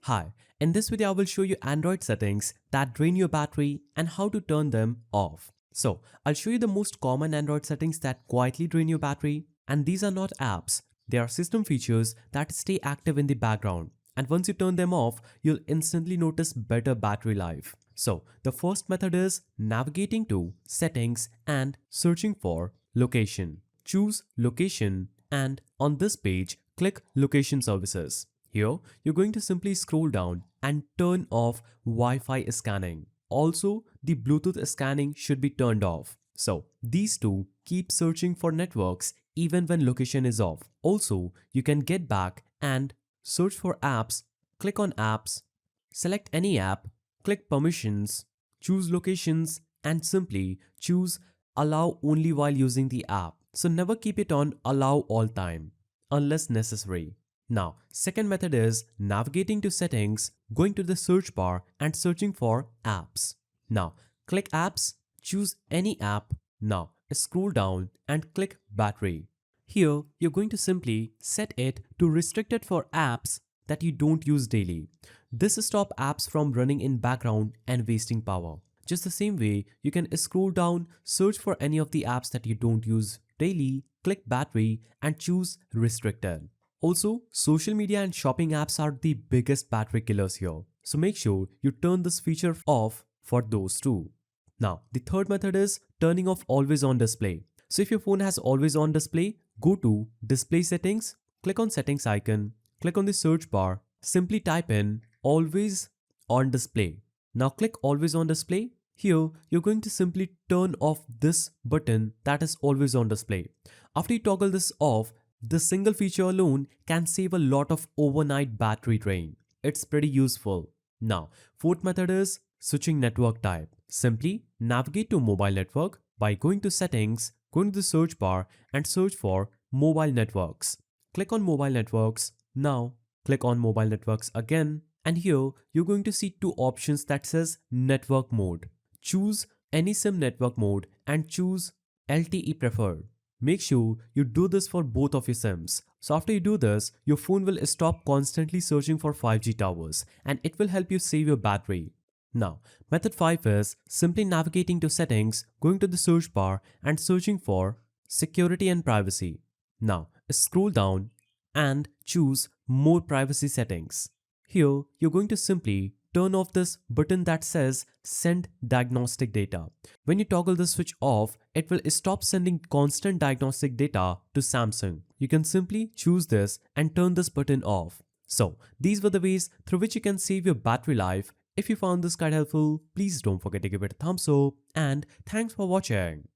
Hi, in this video I will show you Android settings that drain your battery and how to turn them off. So, I'll show you the most common Android settings that quietly drain your battery, and these are not apps. They are system features that stay active in the background, and once you turn them off, you'll instantly notice better battery life. So, the first method is navigating to Settings and searching for Location. Choose Location and on this page, click Location Services. Here, you're going to simply scroll down and turn off Wi-Fi scanning. Also, the Bluetooth scanning should be turned off. So, these two keep searching for networks even when location is off. Also, you can get back and search for apps, click on apps, select any app, click permissions, choose locations and simply choose allow only while using the app. So never keep it on allow all time unless necessary. Now, second method is navigating to settings, going to the search bar and searching for apps. Now, click apps, choose any app. Now, scroll down and click battery. Here, you're going to simply set it to restricted for apps that you don't use daily. This stops apps from running in background and wasting power. Just the same way, you can scroll down, search for any of the apps that you don't use daily, click battery and choose restricted. Also, social media and shopping apps are the biggest battery killers here. So make sure you turn this feature off for those too. Now, the third method is turning off always on display. So if your phone has always on display, go to display settings, click on settings icon, click on the search bar, simply type in always on display. Now click always on display. Here, you're going to simply turn off this button that is always on display. After you toggle this off, this single feature alone can save a lot of overnight battery drain. It's pretty useful. Now, fourth method is switching network type. Simply navigate to mobile network by going to settings, going to the search bar and search for mobile networks. Click on mobile networks. Now, click on mobile networks again. And here, you're going to see two options that says network mode. Choose any SIM network mode and choose LTE preferred. Make sure you do this for both of your SIMs. So after you do this, your phone will stop constantly searching for 5G towers and it will help you save your battery. Now, method 5 is simply navigating to settings, going to the search bar and searching for security and privacy. Now, scroll down and choose more privacy settings. Here, you're going to simply turn off this button that says send diagnostic data. When you toggle the switch off, it will stop sending constant diagnostic data to Samsung. You can simply choose this and turn this button off. So these were the ways through which you can save your battery life. If you found this guide helpful, please don't forget to give it a thumbs up and thanks for watching.